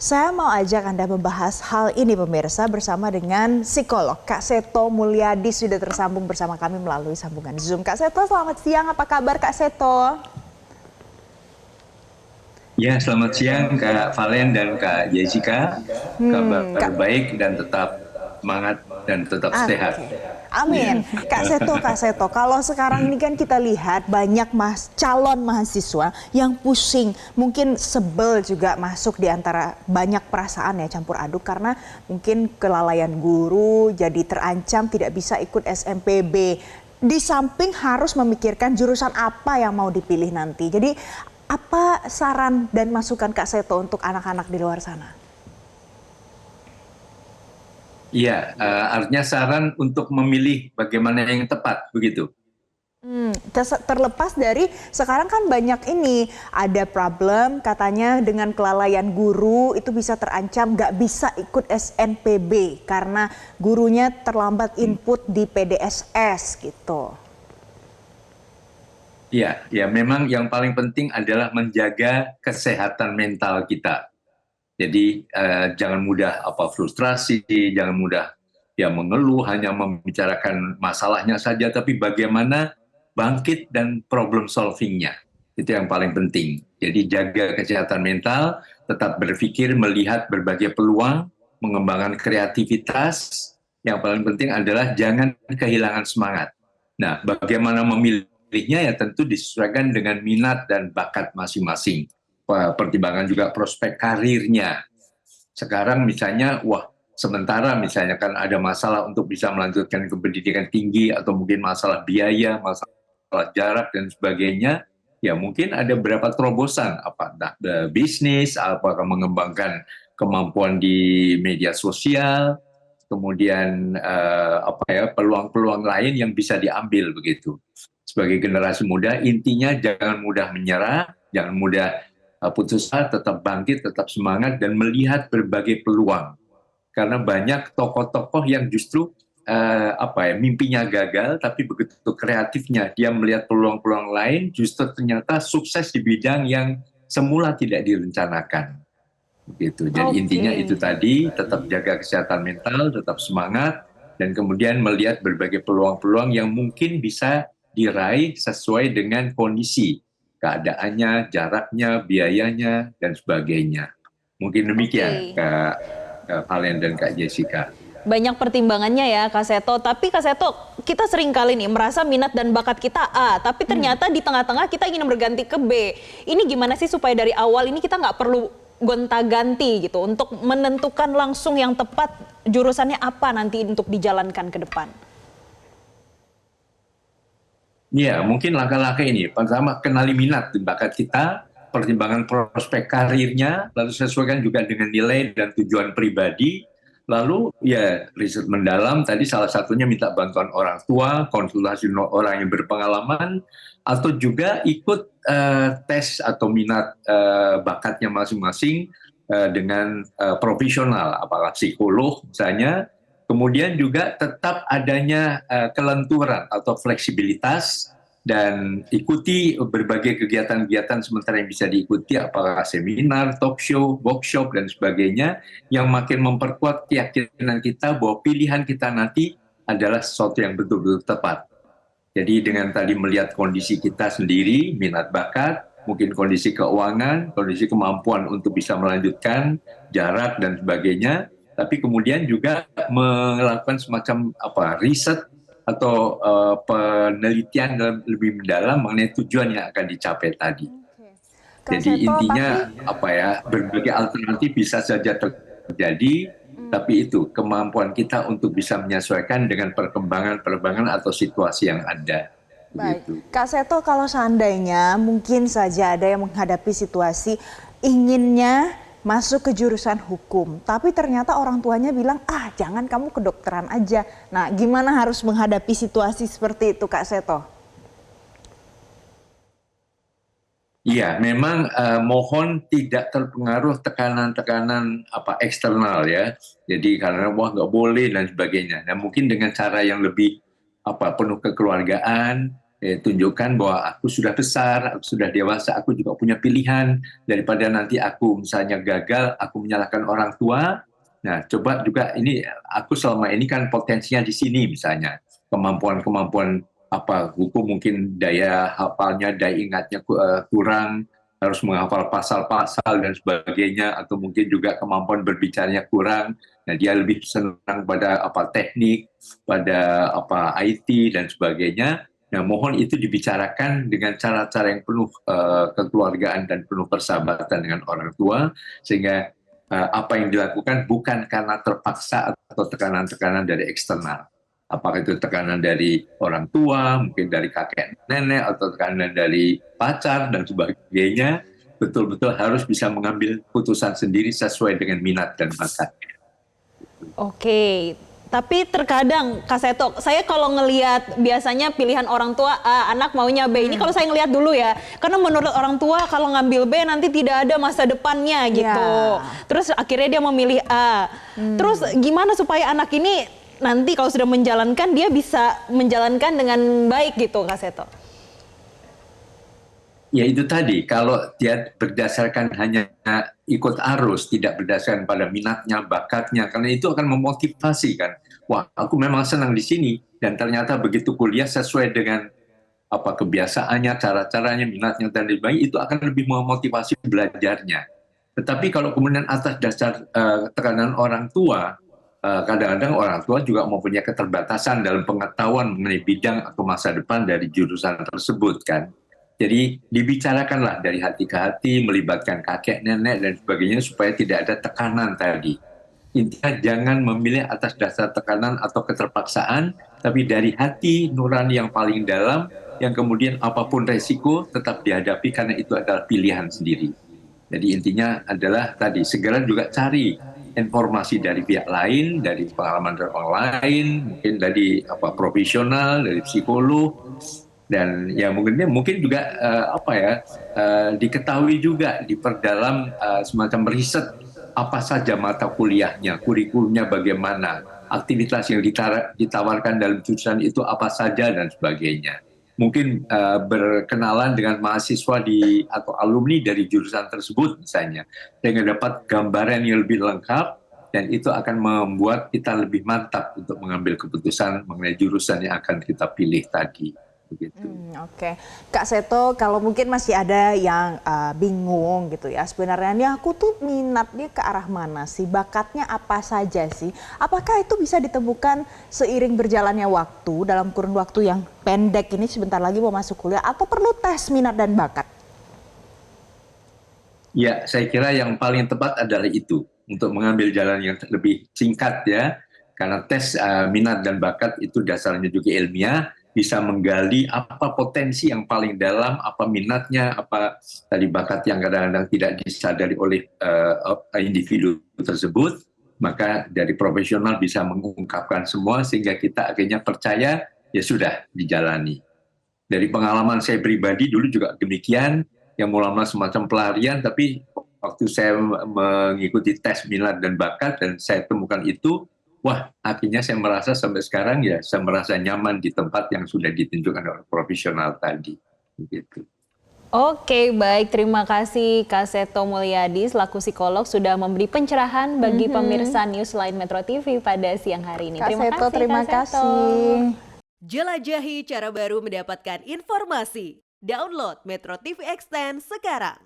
Saya mau ajak Anda membahas hal ini pemirsa bersama dengan psikolog Kak Seto Mulyadi sudah tersambung bersama kami melalui sambungan Zoom. Kak Seto, selamat siang. Apa kabar Kak Seto? Ya, selamat siang Kak Valen dan Kak Jessica. Kabar Kak, baik dan tetap semangat dan tetap sehat. oke. Amin. Ya. Kak Seto, kalau sekarang ini kan kita lihat banyak calon mahasiswa yang pusing, mungkin sebel juga masuk di antara banyak perasaan ya campur aduk karena mungkin kelalaian guru jadi terancam tidak bisa ikut SNPB. Di samping harus memikirkan jurusan apa yang mau dipilih nanti. Jadi apa saran dan masukan Kak Seto untuk anak-anak di luar sana? Iya, artinya saran untuk memilih bagaimana yang tepat, begitu. Terlepas dari sekarang kan banyak ini ada problem katanya dengan kelalaian guru itu bisa terancam nggak bisa ikut SNPB karena gurunya terlambat input di PDSS gitu. Iya, ya memang yang paling penting adalah menjaga kesehatan mental kita. Jadi jangan mudah frustrasi, jangan mudah mengeluh, hanya membicarakan masalahnya saja, tapi bagaimana bangkit dan problem solvingnya. Itu yang paling penting. Jadi jaga kesehatan mental, tetap berpikir, melihat berbagai peluang, mengembangkan kreativitas. Yang paling penting adalah jangan kehilangan semangat. Nah, bagaimana memilihnya ya tentu disesuaikan dengan minat dan bakat masing-masing. Pertimbangan juga prospek karirnya. Sekarang misalnya, sementara misalnya kan ada masalah untuk bisa melanjutkan ke pendidikan tinggi atau mungkin masalah biaya, masalah jarak dan sebagainya, ya mungkin ada beberapa terobosan, bisnis, apakah mengembangkan kemampuan di media sosial, kemudian peluang-peluang lain yang bisa diambil begitu. Sebagai generasi muda, intinya jangan mudah menyerah, jangan mudah putus asa, tetap bangkit, tetap semangat, dan melihat berbagai peluang. Karena banyak tokoh-tokoh yang justru mimpinya gagal, tapi begitu kreatifnya dia melihat peluang-peluang lain, justru ternyata sukses di bidang yang semula tidak direncanakan. Begitu. Jadi intinya Oke. itu tadi, tetap jaga kesehatan mental, tetap semangat, dan kemudian melihat berbagai peluang-peluang yang mungkin bisa diraih sesuai dengan kondisi, keadaannya, jaraknya, biayanya, dan sebagainya. Mungkin demikian, Oke. Kak Valen dan Kak Jessica. Banyak pertimbangannya ya Kak Seto, tapi Kak Seto kita sering kali nih merasa minat dan bakat kita A, tapi ternyata di tengah-tengah kita ingin berganti ke B. Ini gimana sih supaya dari awal ini kita nggak perlu gonta-ganti gitu untuk menentukan langsung yang tepat jurusannya apa nanti untuk dijalankan ke depan? Ya, mungkin langkah-langkah ini. Pertama, kenali minat dan bakat kita, pertimbangan prospek karirnya, lalu sesuaikan juga dengan nilai dan tujuan pribadi. Lalu ya riset mendalam, tadi salah satunya minta bantuan orang tua, konsultasi orang yang berpengalaman, atau juga ikut tes atau minat bakatnya masing-masing dengan profesional, apakah psikolog misalnya. Kemudian juga tetap adanya kelenturan atau fleksibilitas dan ikuti berbagai kegiatan-kegiatan sementara yang bisa diikuti, apakah seminar, talk show, workshop, dan sebagainya, yang makin memperkuat keyakinan kita bahwa pilihan kita nanti adalah sesuatu yang betul-betul tepat. Jadi dengan tadi melihat kondisi kita sendiri, minat bakat, mungkin kondisi keuangan, kondisi kemampuan untuk bisa melanjutkan, jarak, dan sebagainya, tapi kemudian juga melakukan semacam riset atau penelitian lebih mendalam mengenai tujuan yang akan dicapai tadi. Kak Jadi Seto, tapi intinya berbagai alternatif bisa saja terjadi, tapi itu kemampuan kita untuk bisa menyesuaikan dengan perkembangan atau situasi yang ada. baik, Begitu. Kak Seto kalau seandainya mungkin saja ada yang menghadapi situasi inginnya masuk ke jurusan hukum, tapi ternyata orang tuanya bilang, jangan kamu kedokteran aja. Nah gimana harus menghadapi situasi seperti itu Kak Seto? Iya, memang mohon tidak terpengaruh tekanan-tekanan eksternal ya. Jadi karena nggak boleh dan sebagainya. Nah mungkin dengan cara yang lebih penuh kekeluargaan, tunjukkan bahwa aku sudah besar, aku sudah dewasa, aku juga punya pilihan, daripada nanti aku misalnya gagal, aku menyalahkan orang tua. Nah, coba juga ini aku selama ini kan potensinya di sini misalnya, kemampuan-kemampuan apa hukum mungkin daya hafalnya, daya ingatnya kurang, harus menghafal pasal-pasal dan sebagainya, atau mungkin juga kemampuan berbicaranya kurang. Nah, dia lebih senang pada apa teknik, pada apa IT dan sebagainya. Nah, mohon itu dibicarakan dengan cara-cara yang penuh kekeluargaan dan penuh persahabatan dengan orang tua, sehingga apa yang dilakukan bukan karena terpaksa atau tekanan-tekanan dari eksternal. Apakah itu tekanan dari orang tua, mungkin dari kakek nenek, atau tekanan dari pacar dan sebagainya, betul-betul harus bisa mengambil putusan sendiri sesuai dengan minat dan bakatnya. Oke, tapi terkadang Kak Seto, saya kalau ngelihat biasanya pilihan orang tua A, anak maunya B. Ini kalau saya ngelihat dulu ya, karena menurut orang tua kalau ngambil B nanti tidak ada masa depannya gitu. Terus akhirnya dia memilih A. Terus gimana supaya anak ini nanti kalau sudah menjalankan dia bisa menjalankan dengan baik gitu Kak Seto? Ya itu tadi, kalau dia berdasarkan hanya ikut arus, tidak berdasarkan pada minatnya, bakatnya, karena itu akan memotivasi kan. Wah, aku memang senang di sini, dan ternyata begitu kuliah sesuai dengan apa kebiasaannya, cara-caranya, minatnya, dan sebagainya, itu akan lebih memotivasi belajarnya. Tetapi kalau kemudian atas dasar tekanan orang tua, kadang-kadang orang tua juga mempunyai keterbatasan dalam pengetahuan mengenai bidang atau masa depan dari jurusan tersebut kan. Jadi dibicarakanlah dari hati ke hati, melibatkan kakek, nenek, dan sebagainya supaya tidak ada tekanan tadi. Intinya jangan memilih atas dasar tekanan atau keterpaksaan, tapi dari hati nurani yang paling dalam, yang kemudian apapun resiko tetap dihadapi karena itu adalah pilihan sendiri. Jadi intinya adalah tadi, segera juga cari informasi dari pihak lain, dari pengalaman dari orang lain, mungkin dari profesional, dari psikolog, dan ya mungkin juga diketahui juga diperdalam semacam riset apa saja mata kuliahnya, kurikulumnya bagaimana, aktivitas yang ditawarkan dalam jurusan itu apa saja dan sebagainya. Mungkin berkenalan dengan mahasiswa atau alumni dari jurusan tersebut misalnya, dengan dapat gambaran yang lebih lengkap, dan itu akan membuat kita lebih mantap untuk mengambil keputusan mengenai jurusan yang akan kita pilih tadi. Oke. Kak Seto, kalau mungkin masih ada yang bingung gitu ya, sebenarnya nih aku tuh minatnya ke arah mana sih, bakatnya apa saja sih? Apakah itu bisa ditemukan seiring berjalannya waktu, dalam kurun waktu yang pendek ini sebentar lagi mau masuk kuliah, atau perlu tes minat dan bakat? Ya, saya kira yang paling tepat adalah itu, untuk mengambil jalan yang lebih singkat ya, karena tes minat dan bakat itu dasarnya juga ilmiah, bisa menggali apa potensi yang paling dalam, apa minatnya, apa tadi bakat yang kadang-kadang tidak disadari oleh individu tersebut, maka dari profesional bisa mengungkapkan semua sehingga kita akhirnya percaya, ya sudah dijalani. Dari pengalaman saya pribadi dulu juga demikian, yang mula-mula semacam pelarian, tapi waktu saya mengikuti tes minat dan bakat dan saya temukan itu, wah, akhirnya saya merasa sampai sekarang ya saya merasa nyaman di tempat yang sudah ditunjukkan oleh profesional tadi. Begitu. Oke, baik. Terima kasih Kak Seto Mulyadi selaku psikolog sudah memberi pencerahan bagi pemirsa Newsline Metro TV pada siang hari ini. Terima kasih. Jelajahi cara baru mendapatkan informasi. Download Metro TV Extend sekarang.